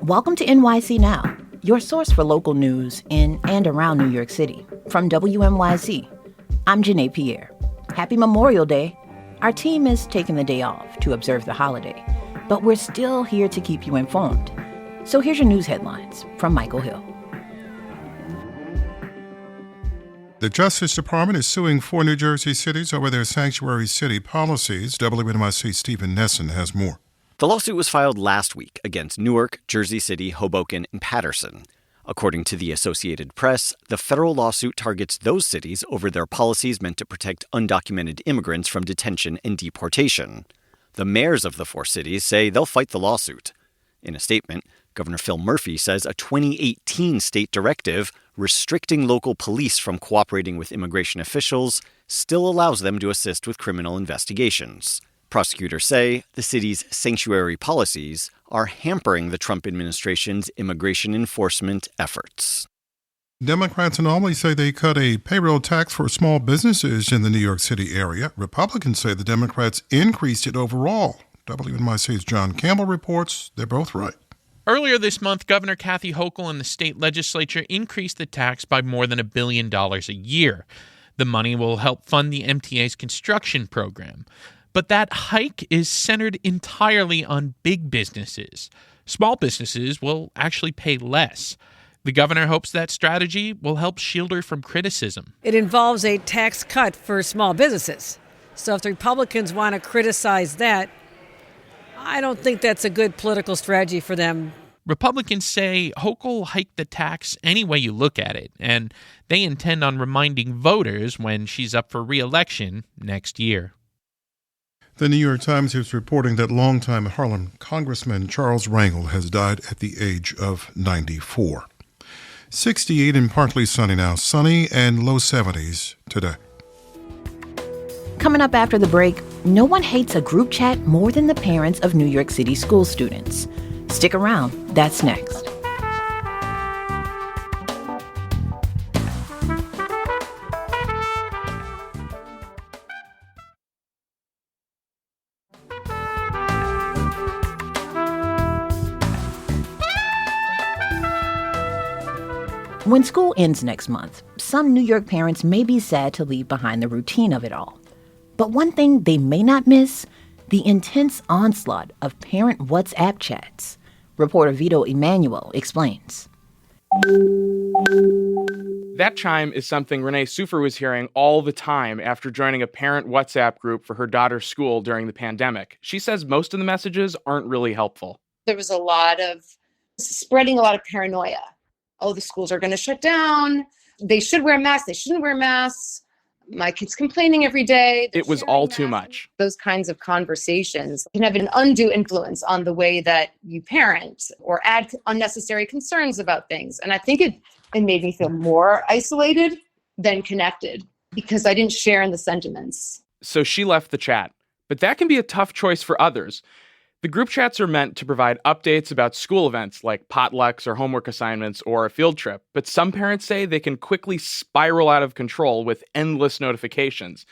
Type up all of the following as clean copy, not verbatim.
Welcome to NYC Now, your source for local news in and around New York City. From WNYC, I'm Janae Pierre. Happy Memorial Day. Our team is taking the day off to observe the holiday, but we're still here to keep you informed. So here's your news headlines from Michael Hill. The Justice Department is suing 4 New Jersey cities over their sanctuary city policies. WNYC Stephen Nesson has more. The lawsuit was filed last week against Newark, Jersey City, Hoboken, and Paterson. According to the Associated Press, the federal lawsuit targets those cities over their policies meant to protect undocumented immigrants from detention and deportation. The mayors of the 4 cities say they'll fight the lawsuit. In a statement, Governor Phil Murphy says a 2018 state directive restricting local police from cooperating with immigration officials still allows them to assist with criminal investigations. Prosecutors say the city's sanctuary policies are hampering the Trump administration's immigration enforcement efforts. Democrats in Albany say they cut a payroll tax for small businesses in the New York City area. Republicans say the Democrats increased it overall. WNYC's John Campbell reports they're both right. Earlier this month, Governor Kathy Hochul and the state legislature increased the tax by more than $1 billion a year. The money will help fund the MTA's construction program. But that hike is centered entirely on big businesses. Small businesses will actually pay less. The governor hopes that strategy will help shield her from criticism. It involves a tax cut for small businesses. So if the Republicans want to criticize that, I don't think that's a good political strategy for them. Republicans say Hochul hiked the tax any way you look at it, and they intend on reminding voters when she's up for re-election next year. The New York Times is reporting that longtime Harlem Congressman Charles Rangel has died at the age of 94. 68 and partly sunny now, sunny and low 70s today. Coming up after the break, no one hates a group chat more than the parents of New York City school students. Stick around, that's next. When school ends next month, some New York parents may be sad to leave behind the routine of it all. But one thing they may not miss, the intense onslaught of parent WhatsApp chats. Reporter Vito Emanuel explains. That chime is something Renee Sufer was hearing all the time after joining a parent WhatsApp group for her daughter's school during the pandemic. She says most of the messages aren't really helpful. There was a lot of spreading a lot of paranoia. Oh, the schools are going to shut down. They should wear masks. They shouldn't wear masks. My kid's complaining every day. It was all too much. Those kinds of conversations can have an undue influence on the way that you parent or add unnecessary concerns about things. And I think it made me feel more isolated than connected because I didn't share in the sentiments. So she left the chat. But that can be a tough choice for others. The group chats are meant to provide updates about school events like potlucks or homework assignments or a field trip, but some parents say they can quickly spiral out of control with endless notifications.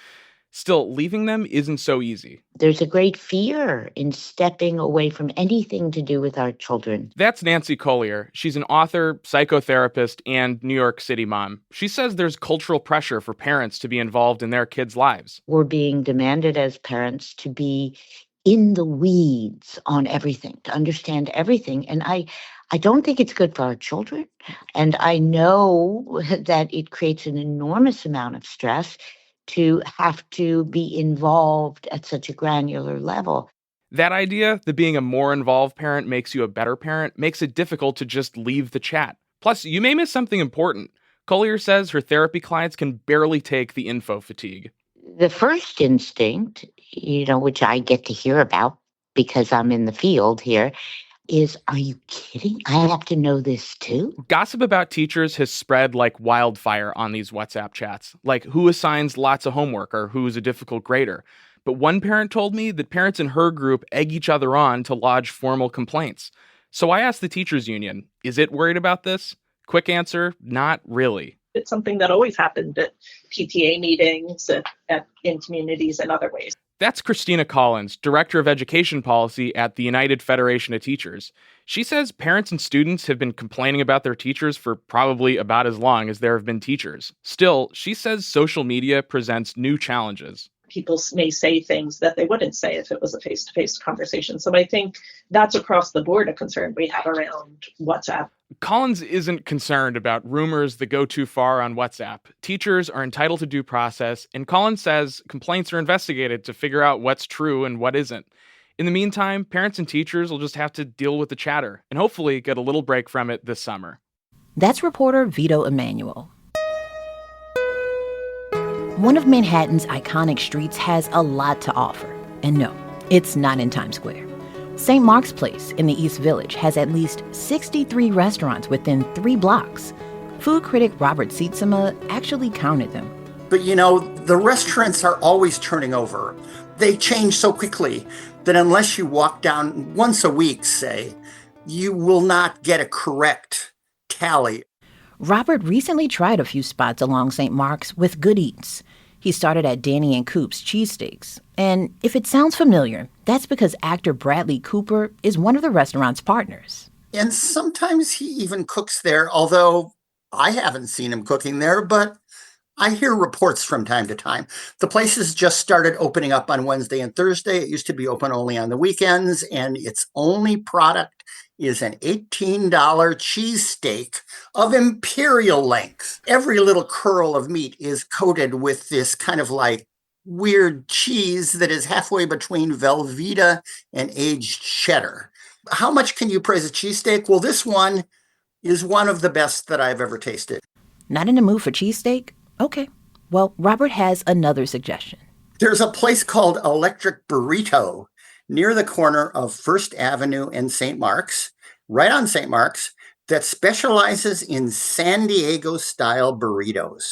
Still, leaving them isn't so easy. There's a great fear in stepping away from anything to do with our children. That's Nancy Collier. She's an author, psychotherapist, and New York City mom. She says there's cultural pressure for parents to be involved in their kids' lives. We're being demanded as parents to be in the weeds on everything, to understand everything. And I don't think it's good for our children. And I know that it creates an enormous amount of stress to have to be involved at such a granular level. That idea that being a more involved parent makes you a better parent makes it difficult to just leave the chat. Plus, you may miss something important. Collier says her therapy clients can barely take the info fatigue. The first instinct, which I get to hear about because I'm in the field here, is, are you kidding? I have to know this too? Gossip about teachers has spread like wildfire on these WhatsApp chats, like who assigns lots of homework or who's a difficult grader. But one parent told me that parents in her group egg each other on to lodge formal complaints. So I asked the teachers union, is it worried about this? Quick answer, not really. It's something that always happened at PTA meetings, in communities and other ways. That's Christina Collins, Director of Education Policy at the United Federation of Teachers. She says parents and students have been complaining about their teachers for probably about as long as there have been teachers. Still, she says social media presents new challenges. People may say things that they wouldn't say if it was a face-to-face conversation. So I think that's across the board a concern we have around WhatsApp. Collins isn't concerned about rumors that go too far on WhatsApp. Teachers are entitled to due process, and Collins says complaints are investigated to figure out what's true and what isn't. In the meantime, parents and teachers will just have to deal with the chatter and hopefully get a little break from it this summer. That's reporter Vito Emanuel. One of Manhattan's iconic streets has a lot to offer. And no, it's not in Times Square. St. Mark's Place in the East Village has at least 63 restaurants within 3 blocks. Food critic Robert Sietsema actually counted them. But you know, the restaurants are always turning over. They change so quickly that unless you walk down once a week, say, you will not get a correct tally. Robert recently tried a few spots along St. Mark's with good eats. He started at Danny and Coop's Cheesesteaks. And if it sounds familiar, that's because actor Bradley Cooper is one of the restaurant's partners. And sometimes he even cooks there, although I haven't seen him cooking there, but I hear reports from time to time. The place has just started opening up on Wednesday and Thursday. It used to be open only on the weekends, and its only product is an $18 cheesesteak of imperial length. Every little curl of meat is coated with this kind of like weird cheese that is halfway between Velveeta and aged cheddar. How much can you praise a cheesesteak? Well, this one is one of the best that I've ever tasted. Not in the mood for cheesesteak? Okay. Well, Robert has another suggestion. There's a place called Electric Burrito near the corner of First Avenue and St. Mark's, right on St. Mark's, that specializes in San Diego-style burritos.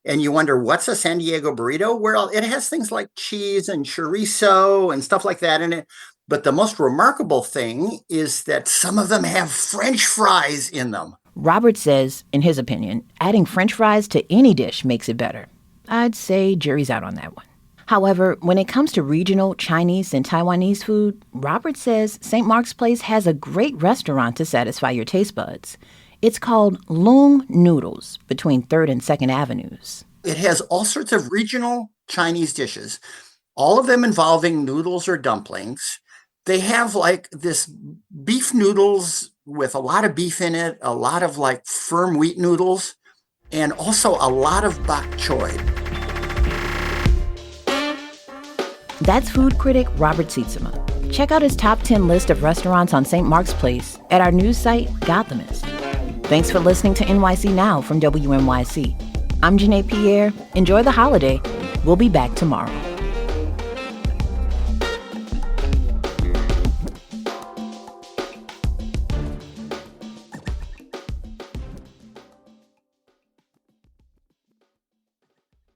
And you wonder, what's a San Diego burrito? Well, it has things like cheese and chorizo and stuff like that in it. But the most remarkable thing is that some of them have French fries in them. Robert says, in his opinion, adding French fries to any dish makes it better. I'd say jury's out on that one. However, when it comes to regional Chinese and Taiwanese food, Robert says St. Mark's Place has a great restaurant to satisfy your taste buds. It's called Lung Noodles between 3rd and 2nd Avenues. It has all sorts of regional Chinese dishes, all of them involving noodles or dumplings. They have like this beef noodles with a lot of beef in it, a lot of like firm wheat noodles, and also a lot of bok choy. That's food critic Robert Sietsema. Check out his top 10 list of restaurants on St. Mark's Place at our news site, Gothamist. Thanks for listening to NYC Now from WNYC. I'm Janae Pierre. Enjoy the holiday. We'll be back tomorrow.